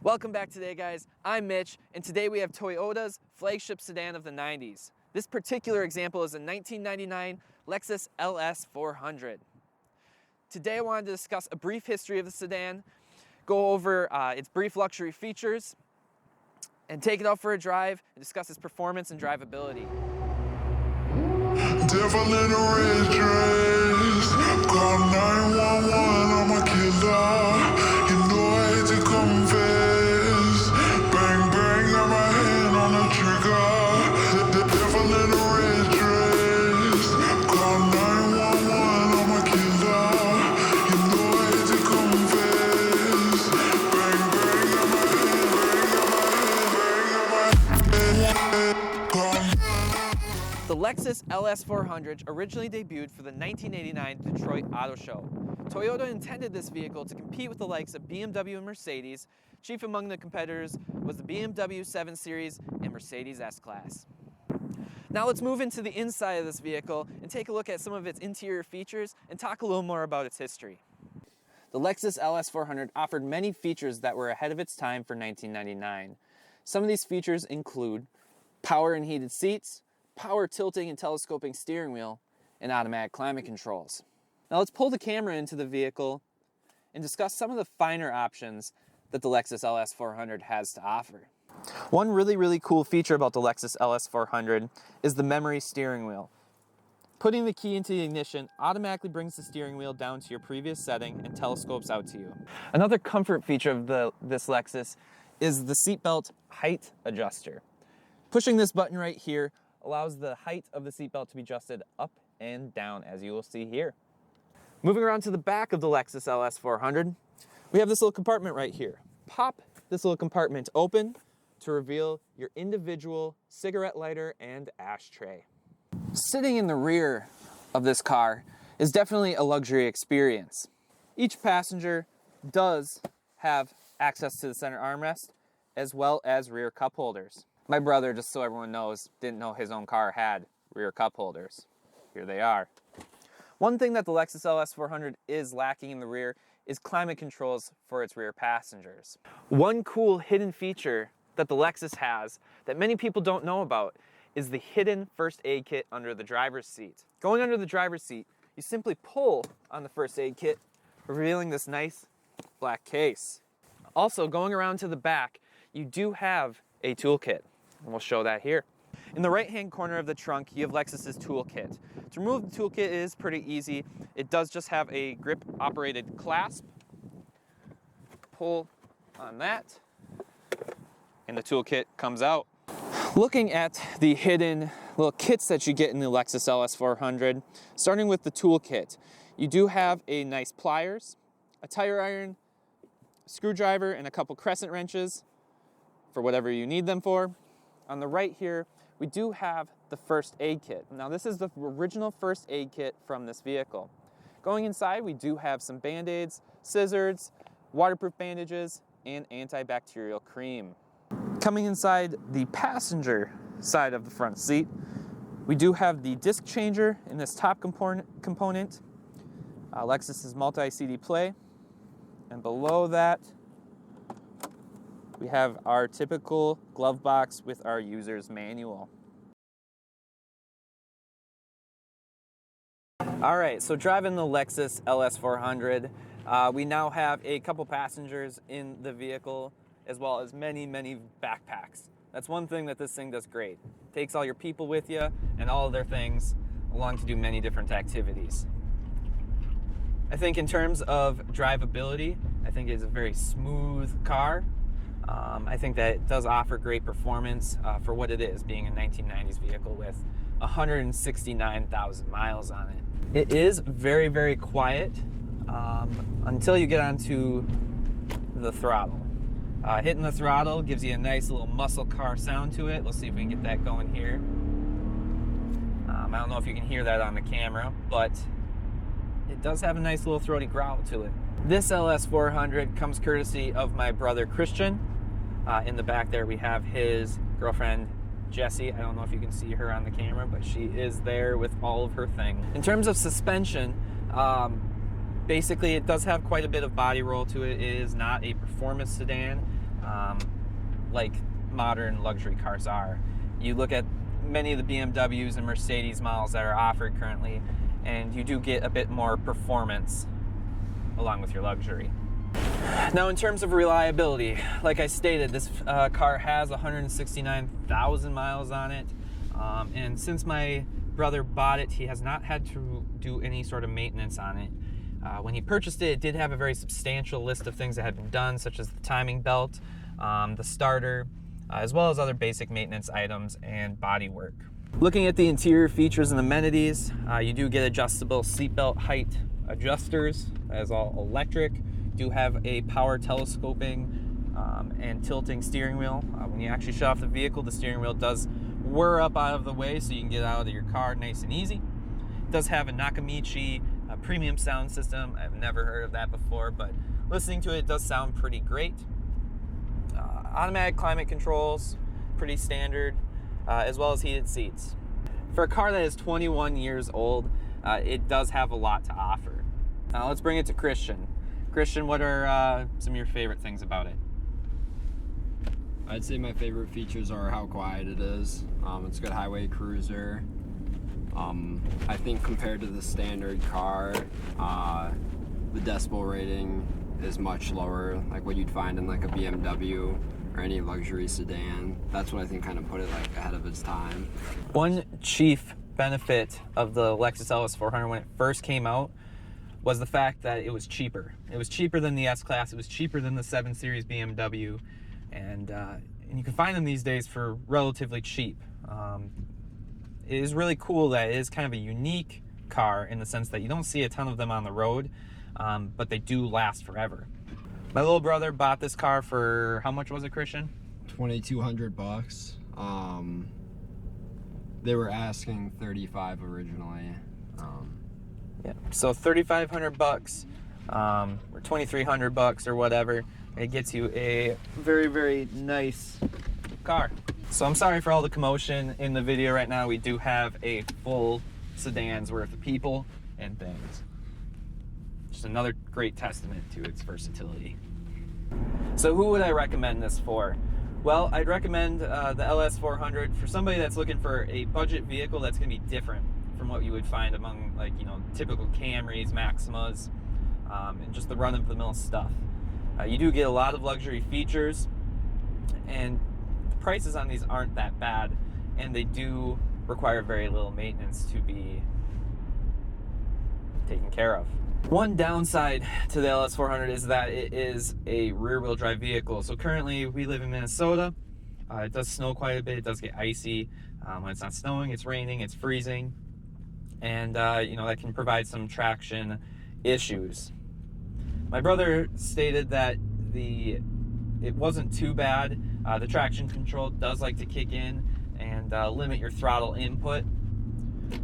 Welcome back today, guys. I'm Mitch, and today we have Toyota's flagship sedan of the 90s. This particular example is a 1999 Lexus Ls400. Today I wanted to discuss a brief history of the sedan, go over its brief luxury features, and take it out for a drive and discuss its performance and drivability. Devil in a red dress, call 911, I'm a killer. You know I hate to confess. Bang bang, got my hand on the trigger. The devil in a red dress, call 911, I'm a killer. You know I hate to confess. Bang bang, got my hand, call. The Lexus Ls400 originally debuted for the 1989 Detroit Auto Show. Toyota intended this vehicle to compete with the likes of BMW and Mercedes. Chief among the competitors was the BMW 7 Series and Mercedes S-Class. Now let's move into the inside of this vehicle and take a look at some of its interior features and talk a little more about its history. The Lexus Ls400 offered many features that were ahead of its time for 1999. Some of these features include power and heated seats, power tilting and telescoping steering wheel, and automatic climate controls. Now let's pull the camera into the vehicle and discuss some of the finer options that the Lexus Ls400 has to offer. One really cool feature about the Lexus Ls400 is the memory steering wheel. Putting the key into the ignition automatically brings the steering wheel down to your previous setting and telescopes out to you. Another comfort feature of this Lexus is the seatbelt height adjuster. Pushing this button right here allows the height of the seatbelt to be adjusted up and down, as you will see here. Moving around to the back of the Lexus Ls400, we have this little compartment right here. Pop this little compartment open to reveal your individual cigarette lighter and ashtray. Sitting in the rear of this car is definitely a luxury experience. Each passenger does have access to the center armrest as well as rear cup holders. My brother, just so everyone knows, didn't know his own car had rear cup holders. Here they are. One thing that the Lexus Ls400 is lacking in the rear is climate controls for its rear passengers. One cool hidden feature that the Lexus has that many people don't know about is the hidden first aid kit under the driver's seat. Going under the driver's seat, you simply pull on the first aid kit, revealing this nice black case. Also, going around to the back, you do have a toolkit, and we'll show that here. In the right-hand corner of the trunk, you have Lexus's toolkit. To remove the toolkit is pretty easy. It does just have a grip-operated clasp. Pull on that, and the toolkit comes out. Looking at the hidden little kits that you get in the Lexus Ls400, starting with the toolkit, you do have a nice pliers, a tire iron, screwdriver, and a couple crescent wrenches for whatever you need them for. On the right here, we do have the first aid kit. Now this is the original first aid kit from this vehicle. Going inside, we do have some Band-Aids, scissors, waterproof bandages, and antibacterial cream. Coming inside the passenger side of the front seat, we do have the disc changer in this top component, Lexus's multi-CD play, and below that, we have our typical glove box with our user's manual. All right, so driving the Lexus Ls400, we now have a couple passengers in the vehicle, as well as many backpacks. That's one thing that this thing does great. It takes all your people with you and all of their things along to do many different activities. I think in terms of drivability, I think it's a very smooth car. I think that it does offer great performance for what it is, being a 1990s vehicle with 169,000 miles on it. It is very quiet until you get onto the throttle. Hitting the throttle gives you a nice little muscle car sound to it. Let's see if we can get that going here. I don't know if you can hear that on the camera, but it does have a nice little throaty growl to it. This Ls400 comes courtesy of my brother Christian. In the back there we have his girlfriend Jessie. I don't know if you can see her on the camera, but she is there with all of her things. In terms of suspension, basically it does have quite a bit of body roll to it. It is not a performance sedan. like modern luxury cars are. You look at many of the BMWs and Mercedes models that are offered currently, and you do get a bit more performance along with your luxury. Now, in terms of reliability, like I stated, this car has 169,000 miles on it, and since my brother bought it, he has not had to do any sort of maintenance on it. When he purchased it, it did have a very substantial list of things that had been done, such as the timing belt, the starter, as well as other basic maintenance items and body work. Looking at the interior features and amenities, you do get adjustable seatbelt height adjusters, that is all electric. You do have a power telescoping and tilting steering wheel. When you actually shut off the vehicle, the steering wheel does whir up out of the way so you can get out of your car nice and easy. It does have a Nakamichi premium sound system. I've never heard of that before, but listening to it, it does sound pretty great. Automatic climate controls, pretty standard, as well as heated seats. For a car that is 21 years old, it does have a lot to offer. Now let's bring it to Christian. Christian, what are some of your favorite things about it? I'd say my favorite features are how quiet it is. It's a good highway cruiser. I think compared to the standard car, the decibel rating is much lower, like what you'd find in like a BMW or any luxury sedan. That's what I think kind of put it like ahead of its time. One chief benefit of the Lexus Ls400 when it first came out was the fact that it was cheaper. It was cheaper than the S-Class, it was cheaper than the 7 Series BMW, and you can find them these days for relatively cheap. It is really cool that it is kind of a unique car in the sense that you don't see a ton of them on the road, but they do last forever. My little brother bought this car for, how much was it, Christian? $2,200. They were asking $35 originally. Yeah, so $3,500 or $2,300 or whatever. It gets you a very, very nice car. So I'm sorry for all the commotion in the video right now. We do have a full sedan's worth of people and things. Just another great testament to its versatility. So who would I recommend this for? Well, I'd recommend the LS400 for somebody that's looking for a budget vehicle that's going to be different from what you would find among, like, you know, typical Camrys, Maximas, and just the run-of-the-mill stuff. You do get a lot of luxury features, and the prices on these aren't that bad, and they do require very little maintenance to be taken care of. One downside to the LS400 is that it is a rear-wheel drive vehicle. So currently we live in Minnesota. It does snow quite a bit. It does get icy. When it's not snowing, it's raining, it's freezing. And you know, that can provide some traction issues. My brother stated that it wasn't too bad. The traction control does like to kick in and limit your throttle input.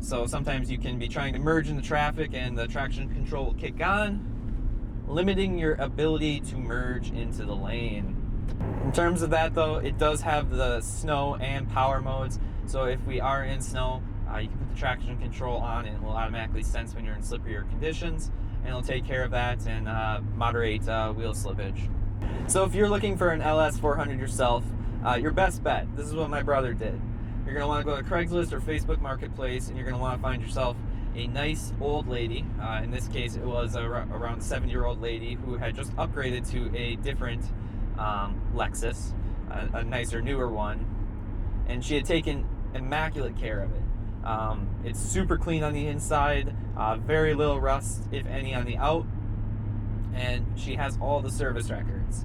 So sometimes you can be trying to merge in the traffic and the traction control will kick on, limiting your ability to merge into the lane. In terms of that though, it does have the snow and power modes. So if we are in snow, you can put the traction control on and it will automatically sense when you're in slipperier conditions, and it'll take care of that and moderate wheel slippage. So if you're looking for an LS400 yourself, your best bet, this is what my brother did. You're going to want to go to Craigslist or Facebook Marketplace, and you're going to want to find yourself a nice old lady. In this case, it was around a 70-year-old lady who had just upgraded to a different Lexus, a nicer, newer one, and she had taken immaculate care of it. It's super clean on the inside, very little rust, if any, on the out, and she has all the service records.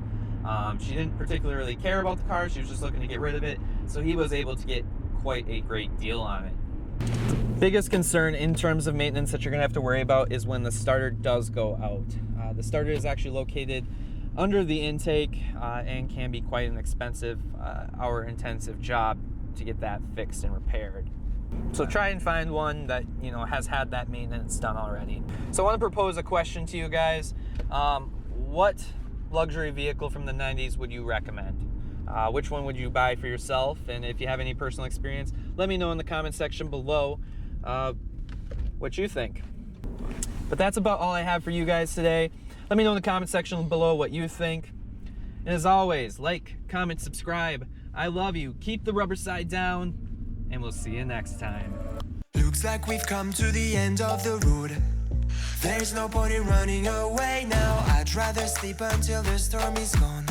She didn't particularly care about the car, she was just looking to get rid of it, so he was able to get quite a great deal on it. Biggest concern in terms of maintenance that you're going to have to worry about is when the starter does go out. The starter is actually located under the intake and can be quite an expensive, hour-intensive job to get that fixed and repaired. So try and find one that, you know, has had that maintenance done already. So I want to propose a question to you guys. What luxury vehicle from the 90s would you recommend? Which one would you buy for yourself? And if you have any personal experience, let me know in the comment section below what you think. But that's about all I have for you guys today. Let me know in the comment section below what you think. And as always, like, comment, subscribe. I love you. Keep the rubber side down, and we'll see you next time. Looks like we've come to the end of the road. There's no point in running away now. I'd rather sleep until the storm is gone.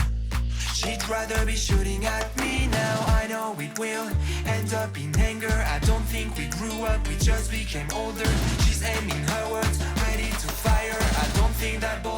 She'd rather be shooting at me now. I know it will end up in anger. I don't think we grew up, we just became older. She's aiming her words, ready to fire. I don't think that boy